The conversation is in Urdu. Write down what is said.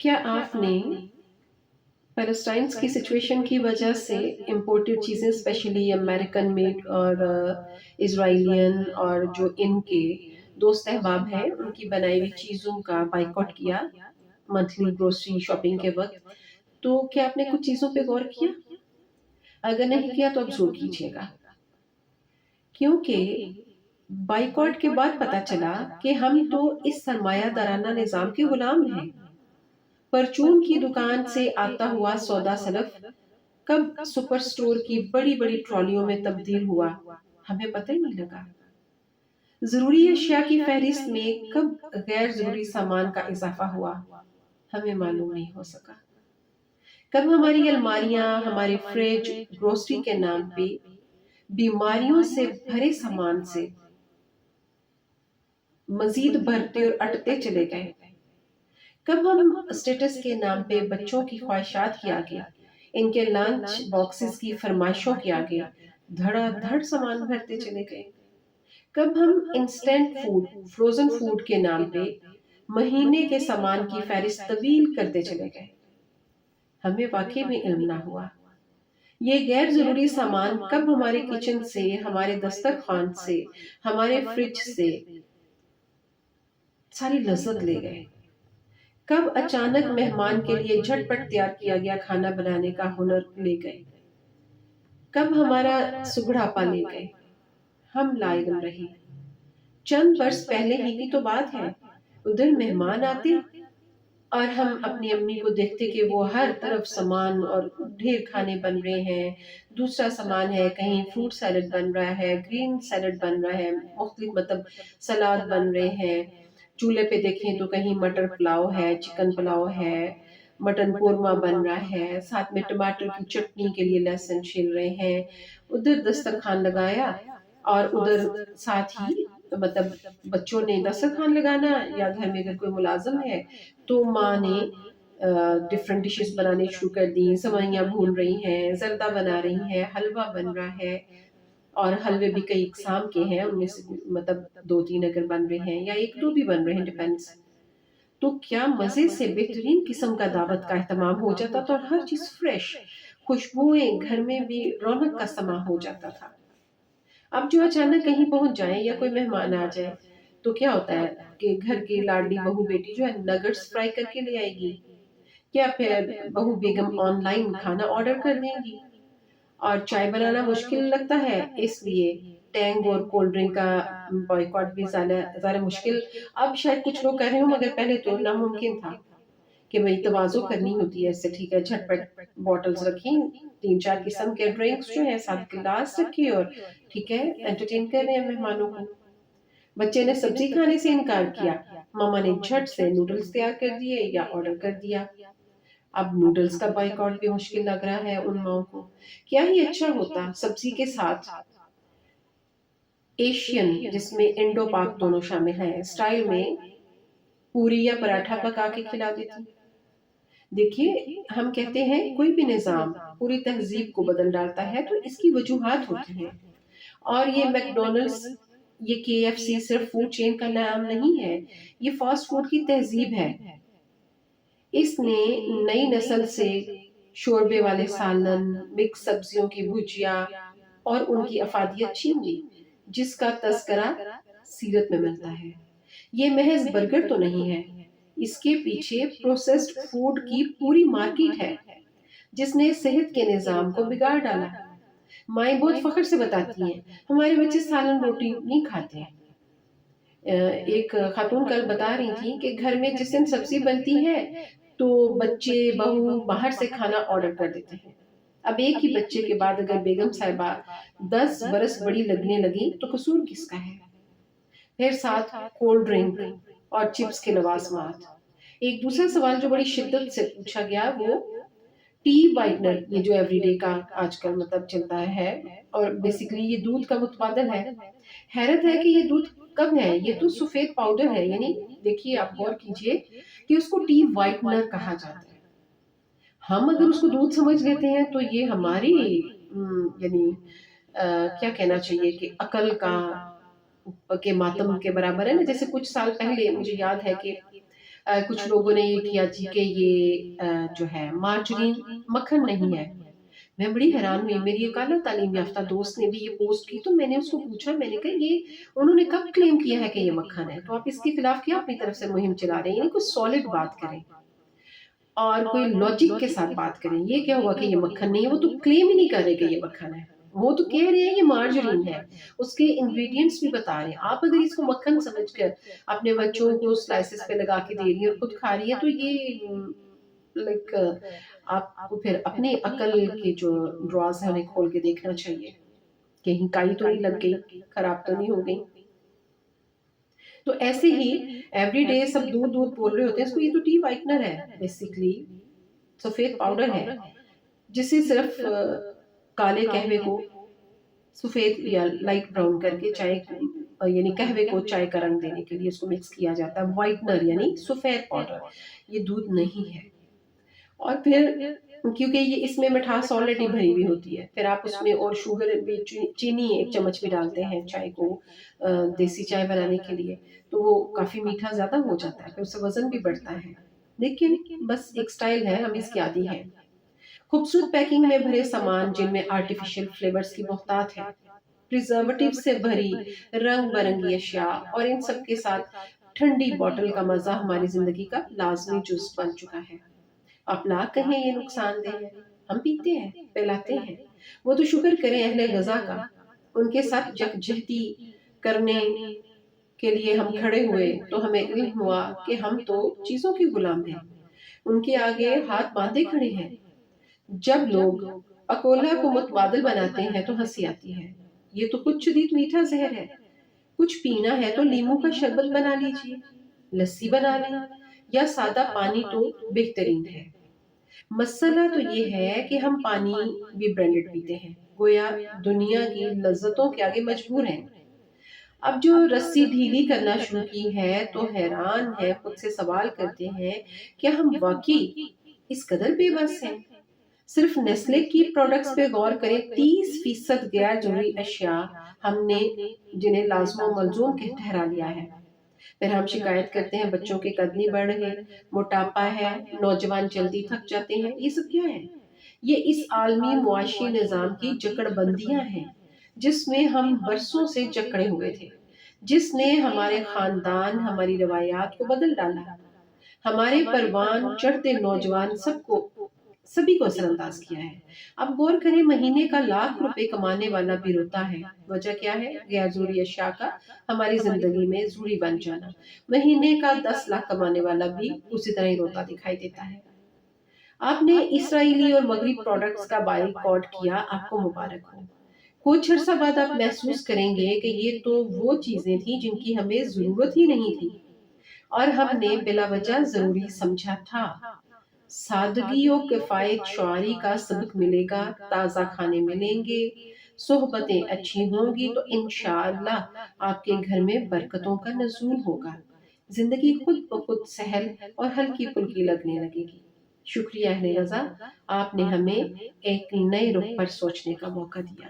کیا آپ نے پیلسٹائنس کی سچویشن کی وجہ سے امپورٹڈ چیزیں اسپیشلی امریکن میڈ اور اسرائیلین اور جو ان کے دوست احباب ہیں ان کی بنائی ہوئی چیزوں کا بائیکاٹ کیا منتھلی گروسری شاپنگ کے وقت؟ تو کیا آپ نے کچھ چیزوں پہ غور کیا؟ اگر نہیں کیا تو اب ضرور کیجیے گا، کیونکہ بائیکاٹ کے بعد پتا چلا کہ ہم تو اس سرمایہ دارانہ نظام کے غلام ہیں۔ پرچون کی دکان سے آتا ہوا سودا سلف کب سپر سٹور کی بڑی بڑی ٹرالیوں میں تبدیل ہوا ہمیں پتہ ہی نہیں لگا۔ ضروری اشیاء کی فہرست میں کب غیر ضروری سامان کا اضافہ ہوا ہمیں معلوم نہیں ہو سکا۔ کب ہماری الماریاں، ہمارے فریج گروسری کے نام پہ بیماریوں سے بھرے سامان سے مزید بھرتے اور اٹتے چلے گئے۔ کب ہم اسٹیٹس کے نام پہ بچوں کی خواہشات کے آگے، ان کے لنچ باکسز کی فرمائشوں کے آگے دھڑا دھڑ سامان بھرتے چلے گئے۔ کب ہم انسٹنٹ فوڈ، فروزن فوڈ کے نام پہ مہینے کے سامان کی فہرست طویل کرتے چلے گئے۔ ہمیں واقعی میں علم نہ ہوا۔ یہ غیر ضروری سامان کب ہمارے کچن سے، ہمارے دسترخوان سے، ہمارے فریج سے ساری لذت لے گئے۔ کب اچانک مہمان کے لیے جھٹ پٹ تیار کیا گیا کھانا بنانے کا ہنر لے گئے۔ کب ہمارا سگڑاپا لے گئے۔ ہم لا علم رہے۔ چند برس پہلے ہی کی تو بات ہے، ادھر مہمان آتے اور ہم اپنی امی کو دیکھتے کہ وہ ہر طرف سامان اور ڈھیر کھانے بن رہے ہیں، دوسرا سامان ہے، کہیں فروٹ سیلڈ بن رہا ہے، گرین سیلڈ بن رہا ہے، مختلف مطلب سلاد بن رہے ہیں۔ چولہے پہ دیکھیں تو کہیں مٹر پلاؤ ہے، چکن پلاؤ ہے، مٹن قورمہ بن رہا ہے، ساتھ میں ٹماٹر کی چٹنی کے لیے لہسن چھیل رہے ہیں۔ ادھر دسترخوان لگایا اور ادھر ساتھ ہی مطلب بچوں نے دسترخوان لگانا، یا گھر میں اگر کوئی ملازم ہے تو ماں نے ڈفرنٹ ڈشز بنانے شروع کر دی، سوئیاں بھون رہی ہیں، زردہ بنا رہی ہیں، حلوہ بن رہا ہے، اور حلوے بھی کئی اقسام کے ہیں، ان میں سے مطلب 2-3 اگر بن رہے ہیں یا 1-2 بھی بن رہے ہیں، ڈیپینڈس۔ تو کیا مزے سے بہترین قسم کا دعوت کا اہتمام ہو جاتا تھا، اور ہر چیز فریش، خوشبوئیں گھر میں بھی رونق کا سما ہو جاتا تھا۔ اب جو اچانک کہیں پہنچ جائیں یا کوئی مہمان آ جائے تو کیا ہوتا ہے کہ گھر کی لاڈلی بہو بیٹی جو ہے نگٹس فرائی کر کے لے آئے گی، یا پھر بہو بیگم آن لائن کھانا آرڈر کر دیں گی، اور چائے بنانا مشکل لگتا ہے اس لیے ٹینگ اور کولڈ ڈرنک کا بائیکاٹ بھی زیادہ مشکل اب شاید کچھ لوگ کر رہے ہوں، مگر پہلے تو ناممکن تھا کہ بھئی توازو کرنی ہوتی ہے اس سے، ٹھیک ہے جھٹ پٹ بوٹلز رکھیں، 3-4 قسم کے ڈرنکس جو ہیں، 7 گلاس رکھے، اور ٹھیک ہے انٹرٹین کر رہے ہیں مہمانوں کو۔ بچے نے سبزی کھانے سے انکار کیا، ماما نے جھٹ سے نوڈلز تیار کر دیے یا آرڈر کر دیا۔ اب نوڈلز کا بائیکاٹ بھی مشکل لگ رہا ہے ان ماؤں کو۔ کیا ہی اچھا ہوتا سبزی کے ساتھ ایشین، جس میں انڈو پاک دونوں شامل ہیں، اسٹائل میں پوری یا پراٹھا پکا کے کھلا دیتی۔ دیکھیے ہم کہتے ہیں کوئی بھی نظام پوری تہذیب کو بدل ڈالتا ہے تو اس کی وجوہات ہوتی ہیں، اور یہ میک ڈونلڈز، یہ KFC صرف فوڈ چین کا نام نہیں ہے، یہ فاسٹ فوڈ کی تہذیب ہے۔ اس نے نئی نسل سے شوربے والے سالن، مکس سبزیوں کی بھجیا اور ان کی افادیت چھین لی، جس کا تذکرہ سیرت میں ملتا ہے۔ یہ محض برگر تو نہیں ہے، اس کے پیچھے پروسیسڈ فوڈ کی پوری مارکیٹ ہے جس نے صحت کے نظام کو بگاڑ ڈالا۔ مائیں بہت فخر سے بتاتی ہیں ہمارے بچے سالن روٹی نہیں کھاتے ہیں۔ ایک خاتون کل بتا رہی تھی کہ گھر میں جس دن سبزی بنتی ہے تو بچے بہو باہر سے کھانا آرڈر کر دیتے ہیں۔ اب ایک ہی بچے کے بعد اگر بیگم صاحبہ 10 برس بڑی لگنے لگی تو قصور کس کا ہے؟ پھر ساتھ کولڈ ڈرنک اور چپس کے لوازمات۔ ایک دوسرا سوال جو بڑی شدت سے پوچھا گیا وہ ٹی وائٹنر، یہ جو ایوری ڈے کا آج کل مطلب چلتا ہے، اور بیسیکلی یہ دودھ کا متبادل ہے۔ حیرت ہے کہ یہ دودھ کب ہے، یہ تو سفید پاؤڈر ہے، یعنی دیکھیے آپ غور کیجئے کہ اس کو ٹی وائٹنر کہا جاتا ہے۔ ہم اگر اس کو دودھ سمجھ لیتے ہیں تو یہ ہماری یعنی کیا کہنا چاہیے کہ عقل کا کے ماتم کے برابر ہے نا۔ جیسے کچھ سال پہلے مجھے یاد ہے کہ کچھ لوگوں نے یہ کیا جی کہ یہ جو ہے مارجرین مکھن نہیں ہے. میں بڑی حیران ہوئی. میری ایک اعلیٰ تعلیم یافتہ دوست نے بھی یہ پوسٹ کی تو میں نے اس کو پوچھا, میں نے کہا یہ انہوں نے کب کلیم کیا ہے کہ یہ مکھن ہے, تو آپ اس کے خلاف کیا اپنی طرف سے مہم چلا رہے ہیں؟ یعنی کوئی سالڈ بات کریں اور کوئی لاجک کے ساتھ بات کریں. یہ کیا ہوا کہ یہ مکھن نہیں ہے؟ وہ تو کلیم ہی نہیں کر رہے کہ یہ مکھن ہے, وہ تو کہہ رہے ہیں یہ مارجرین ہے, اس کے انگریڈینٹس بھی بتا رہے ہیں. آپ اگر اس کو مکھن سمجھ کر اپنے بچوں کو سلائسز پہ لگا کے دے رہی ہیں اور خود کھا رہی ہے تو یہ لائک آپ کو پھر اپنی عقل کے جو ڈراز ہیں انہیں کھول کے دیکھنا چاہیے, کہیں کائی تو نہیں لگ گئی, خراب تو نہیں ہو گئی. تو ایسے ہی ایوری ڈے سب دودھ دودھ بول رہے ہوتے ہیں, اس کو یہ تو ٹی وائٹنر ہے, بیسیکلی سفید پاؤڈر ہے جسے صرف کالے قہوے کو سفید یا لائٹ براؤن کر کے چائے یعنی قہوے کو چائے کا رنگ دینے کے لیے اس کو مکس کیا جاتا ہے. وائٹنر یعنی سفید پاؤڈر, یہ دودھ نہیں ہے. اور پھر کیونکہ یہ اس میں مٹھاس آلریڈی بھری ہوئی ہوتی ہے, پھر آپ اس میں اور شوگر بھی, چینی ایک چمچ بھی ڈالتے ہیں چائے کو دیسی چائے بنانے کے لیے, تو وہ کافی میٹھا زیادہ ہو جاتا ہے, پھر اس سے وزن بھی بڑھتا ہے. لیکن بس ایک سٹائل ہے, ہم اس کی عادی ہیں. خوبصورت پیکنگ میں بھرے سامان جن میں آرٹیفیشل فلیورز کی بہتات ہے, پریزرویٹو سے بھری رنگ برنگی اشیاء, اور ان سب کے ساتھ ٹھنڈی بوٹل کا مزہ ہماری زندگی کا لازمی جز بن چکا ہے. آپ لا کہیں یہ نقصان دہ ہے, ہم پیتے ہیں, پلاتے ہیں. وہ تو شکر کریں اہل غزہ کا, ان کے ساتھ یکجہتی کرنے کے لیے ہم کھڑے ہوئے تو ہمیں علم ہوا کہ ہم تو چیزوں کے غلام ہیں, ان کے آگے ہاتھ باندھے کھڑے ہیں. جب لوگ اکولا کو متبادل بناتے ہیں تو ہنسی آتی ہے. یہ تو کچھ شدید میٹھا زہر ہے, کچھ پینا ہے تو لیموں کا شربت بنا لیجیے, لسی بنا لیں, یا سادہ پانی تو بہترین ہے. مسئلہ تو یہ ہے کہ ہم پانی بھی برانڈڈ پیتے ہیں, گویا دنیا کی لذتوں کے آگے مجبور ہیں. اب جو رسی ڈھیلی کرنا شروع کی ہے تو حیران ہے, خود سے سوال کرتے ہیں کیا ہم واقعی اس قدر بے بس ہیں؟ صرف نیسلے کی پروڈکٹس پہ غور کریں, 30% غیر ضروری اشیاء ہم نے جنہیں لازم و ملزوم کے ٹھہرا لیا ہے. پھر ہم شکایت کرتے ہیں بچوں کے قد نہیں بڑھ رہے, موٹاپا ہے, نوجوان جلدی تھک جاتے ہیں. یہ سب کیا ہے؟ یہ اس عالمی معاشی نظام کی جکڑ بندیاں ہیں جس میں ہم برسوں سے جکڑے ہوئے تھے, جس نے ہمارے خاندان, ہماری روایات کو بدل ڈالا. ہمارے پروان چڑھتے نوجوان سبھی کو اثر انداز کیا ہے. اب غور کریں, مہینے کا ₹1,00,000 کمانے والا بھی روتا ہے. وجہ کیا ہے؟ غیر ضروری اشیاء کا ہماری زندگی میں ضروری بن جانا. مہینے کا 10 لاکھ کمانے والا بھی اسی طرح ہی روتا دکھائی دیتا ہے. آپ نے اسرائیلی اور مغربی پروڈکٹس کا بائیکاٹ کیا, آپ کو مبارک ہو. کچھ عرصہ بعد آپ محسوس کریں گے کہ یہ تو وہ چیزیں تھیں جن کی ہمیں ضرورت ہی نہیں تھی اور ہم نے بلا وجہ ضروری سمجھا تھا. سادگی و کفایت شعاری کا سبق ملے گا, تازہ کھانے ملیں گے, صحبتیں اچھی ہوں گی تو انشاءاللہ آپ کے گھر میں برکتوں کا نزول ہوگا. زندگی خود بخود سہل اور ہلکی پھلکی لگنے لگے گی. شکریہ اہل رضا, آپ نے ہمیں ایک نئے رخ پر سوچنے کا موقع دیا.